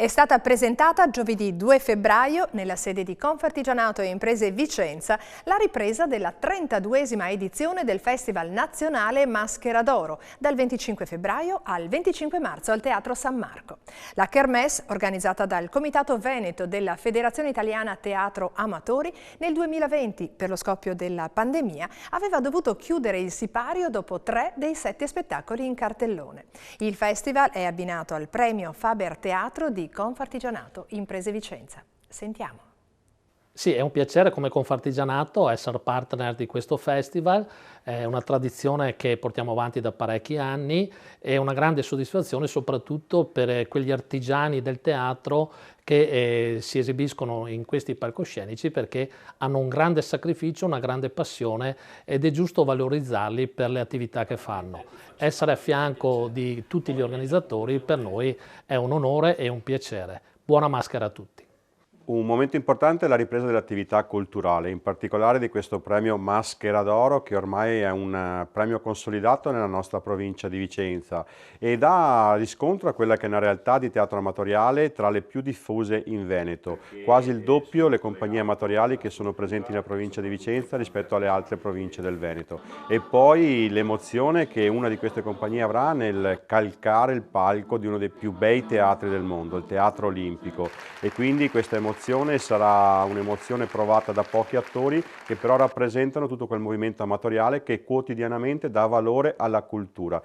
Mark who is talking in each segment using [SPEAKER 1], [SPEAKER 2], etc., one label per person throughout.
[SPEAKER 1] È stata presentata giovedì 2 febbraio nella sede di Confartigianato e Imprese Vicenza la ripresa della 32esima edizione del Festival Nazionale Maschera d'Oro dal 25 febbraio al 25 marzo al Teatro San Marco. La kermesse, organizzata dal Comitato Veneto della Federazione Italiana Teatro Amatori, nel 2020 per lo scoppio della pandemia aveva dovuto chiudere il sipario dopo 3 dei 7 spettacoli in cartellone. Il festival è abbinato al premio Faber Teatro di Confartigianato Imprese Vicenza. Sentiamo.
[SPEAKER 2] Sì, è un piacere come Confartigianato essere partner di questo festival, è una tradizione che portiamo avanti da parecchi anni e una grande soddisfazione soprattutto per quegli artigiani del teatro che si esibiscono in questi palcoscenici perché hanno un grande sacrificio, una grande passione ed è giusto valorizzarli per le attività che fanno. Essere a fianco di tutti gli organizzatori per noi è un onore e un piacere. Buona maschera a tutti.
[SPEAKER 3] Un momento importante è la ripresa dell'attività culturale, in particolare di questo premio Maschera d'Oro, che ormai è un premio consolidato nella nostra provincia di Vicenza e dà riscontro a quella che è una realtà di teatro amatoriale tra le più diffuse in Veneto, quasi il doppio le compagnie amatoriali che sono presenti nella provincia di Vicenza rispetto alle altre province del Veneto. E poi l'emozione che una di queste compagnie avrà nel calcare il palco di uno dei più bei teatri del mondo, il Teatro Olimpico, e quindi questa emozione sarà un'emozione provata da pochi attori che però rappresentano tutto quel movimento amatoriale che quotidianamente dà valore alla cultura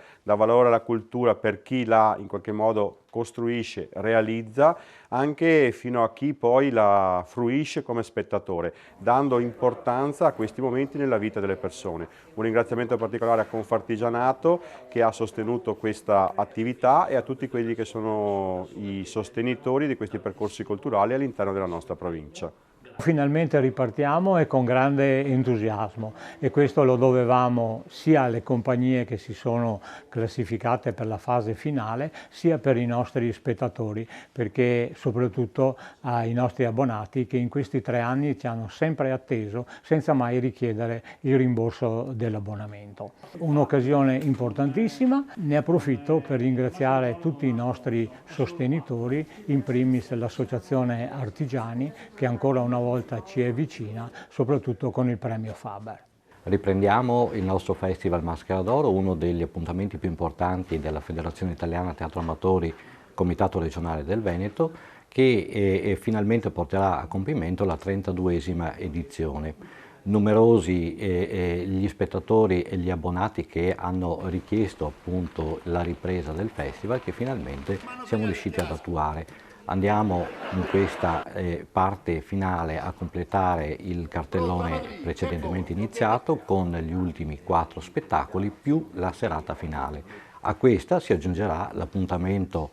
[SPEAKER 3] per chi la in qualche modo costruisce, realizza, anche fino a chi poi la fruisce come spettatore, dando importanza a questi momenti nella vita delle persone. Un ringraziamento particolare a Confartigianato che ha sostenuto questa attività e a tutti quelli che sono i sostenitori di questi percorsi culturali all'interno della nostra provincia.
[SPEAKER 4] Finalmente ripartiamo e con grande entusiasmo e questo lo dovevamo sia alle compagnie che si sono classificate per la fase finale sia per i nostri spettatori, perché soprattutto ai nostri abbonati che in questi 3 anni ci hanno sempre atteso senza mai richiedere il rimborso dell'abbonamento. Un'occasione importantissima, ne approfitto per ringraziare tutti i nostri sostenitori, in primis l'associazione Artigiani che ancora una volta ci è vicina, soprattutto con il premio Faber.
[SPEAKER 5] Riprendiamo il nostro Festival Maschera d'Oro, uno degli appuntamenti più importanti della Federazione Italiana Teatro Amatori, Comitato Regionale del Veneto, che finalmente porterà a compimento la 32esima edizione. Numerosi gli spettatori e gli abbonati che hanno richiesto appunto la ripresa del festival che finalmente siamo riusciti ad attuare. Andiamo in questa parte finale a completare il cartellone precedentemente iniziato con gli ultimi 4 spettacoli più la serata finale. A questa si aggiungerà l'appuntamento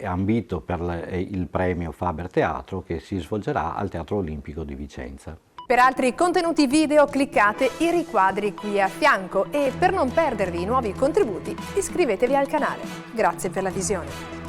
[SPEAKER 5] ambito per il premio Faber Teatro che si svolgerà al Teatro Olimpico di Vicenza.
[SPEAKER 1] Per altri contenuti video cliccate i riquadri qui a fianco e per non perdervi i nuovi contributi iscrivetevi al canale. Grazie per la visione.